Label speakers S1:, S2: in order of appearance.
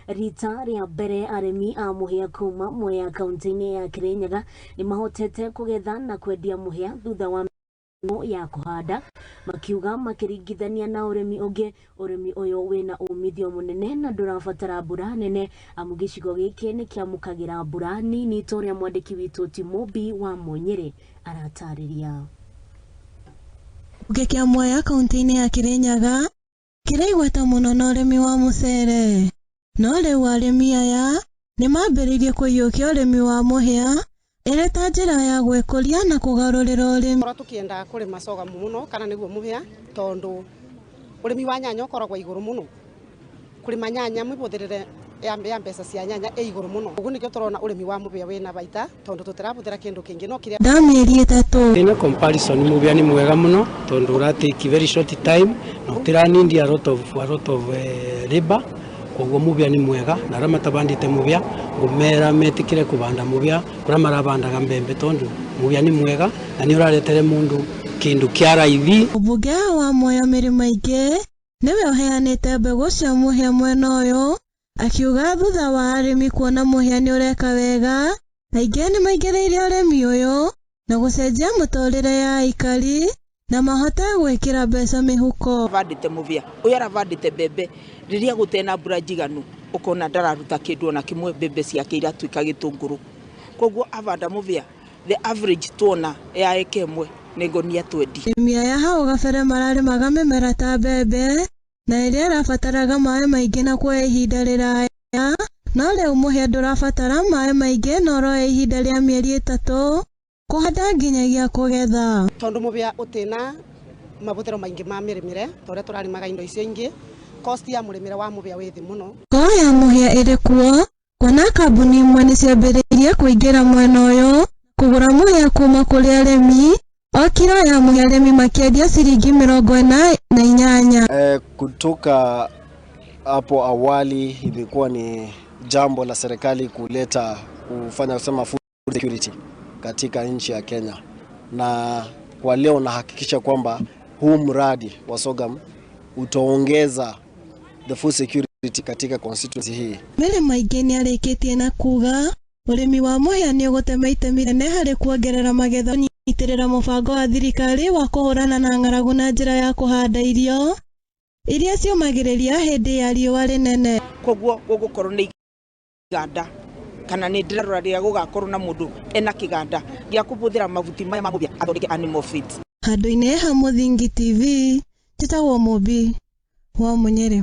S1: rita rĩa mbere aremi a mũhĩa kuma Mwea kaunti-inĩ ya Kirinyaga nĩ mahotete kũgetha na kwendia mũhĩa thutha wa ya kũhanda, makiuga makiringithania na ũrĩmi ũngĩ. Ũrĩmi ũyũ wĩna umithio mũnene na ndũrabatara mbura nene, amu gĩcigo gĩkĩ nĩ kĩamũkagĩra mbura nini, ta ũrĩa mwandĩki witũ Timobi wa Munyere aratarĩria.
S2: Gĩkĩa Mwea kaunti-inĩ ya Kirinyaga kĩraigweta mũno na ũrĩmi wa mũcere, no rĩu arĩmi aya nĩ mambĩrĩirie kũiyũkia ũrĩmi wa mũhĩa ĩrĩ ta njĩra ya gwĩkũria na kũgarũrĩra ũrĩmi.
S3: Tũkĩenda kũrĩma sorghum mũno kana nĩguo mũhĩa, tondũ ũrĩmi wa nyanya ũkoragwo igũrũ mũno. Kũrĩma nyanya mũhũthĩrĩre ya mbeca cia nyanya ĩ igũrũ mũno. Ũguo nĩkĩo tũrona ũrĩmi wa mũhĩa wĩna baita, tondũ tũtirahũthĩra kĩndũ kĩngĩ no kĩrĩa
S2: mĩeri 3.
S4: In comparison mũhĩa nĩ mwega mũno tondũ ũratake very short time na ũtiranindi a lot of labor. Koguo mũhĩa nĩ mwega na arĩa matabandĩte mũhĩa ngũmera metikire kubanda mũhĩa kũrĩa marabandaga mbembe, tondũ mũhĩa nĩ mwega na nĩ ũraretere mũndũ kĩndũ kĩa raithi.
S2: Mũmbunge wa Mwea Mĩrĩ Maingĩ nĩwe ũheanĩte mbegũ cia mũhĩa mwena ũyũ, akiuga thutha wa arĩmi kuona mũhĩa nĩ ũreka wega, aingĩ nĩ maingĩrĩire ũrĩmi ũyũ na gũcenjia mũtũrĩre ya aikari na mahote gwĩkĩra mbeca mĩhuko.
S5: Bandĩte mũhĩa ũyũ arabandĩte mbembe rĩrĩa gũtena mbura njiganu, ũkona ndararuta kĩndũ ona kĩmwe, mbembe ciake iratuĩka gĩtũngũrũ. Koguo abanda mũhĩa the average tuona ya eka ĩmwe nĩ ngũnia 20.
S2: Arĩmi aya hau gabere mararĩmaga mĩmera ta mbembe na ĩrĩa ĩrabataraga maĩ maingĩ na kuoya ihinda rĩraya, no rĩu mũhĩa ndũrabatara maĩ maingĩ na ũroya ihinda rĩa mĩeri 3 kũhanda nginyagia kũgetha.
S3: Tondũ mũhĩa ũtĩna mabũthĩro maingĩ ma mĩrĩmĩre tondũ tũrarĩmaga indo icio ingĩ, cost ya mũrĩmĩre wa mũhĩa wĩ thĩ mũno.
S2: Ngoro ya mũhĩa ĩrĩ kuo, kuona kambuni imwe nĩ ciambĩrĩirie kũingĩra mwena ũyũ kũgũra mũhĩa kuma kũrĩ arĩmi, o kilo ya mũhĩa arĩmi makĩendia ciringi 48.
S6: Kutoka hapo awali ilikuwa ni jambo la serikali kufanya kusema food security katika nchi ya Kenya, na kwa leo nahakikisha kwamba huu mradi wa sorghum utaongeza the food security katika constituency hii.
S2: Mĩrĩ Maingĩ nĩ arĩkĩtie na kuga ũrĩmi wa mũhĩa nĩ ũgũtema itemi inene harĩ kuongerera magetha, nyitĩrĩra mũbango wa thirikari wa kũhũrana na ng'aragu na njĩra ya kũhanda irio iria ciũmagĩrĩria hĩndĩ ya riũa rĩnene.
S5: Koguo gũgũkorwo nĩ iganda kana nĩ ndĩrarora rĩrĩa gũgakorwo na mũndũ ena kĩganda gĩa kũhũthĩra mahuti maya ma mũhĩa athondeke animal feed.
S2: Handũ-inĩ ha Mũthingi TV, njĩtagwo Mũmbi wa Munyere.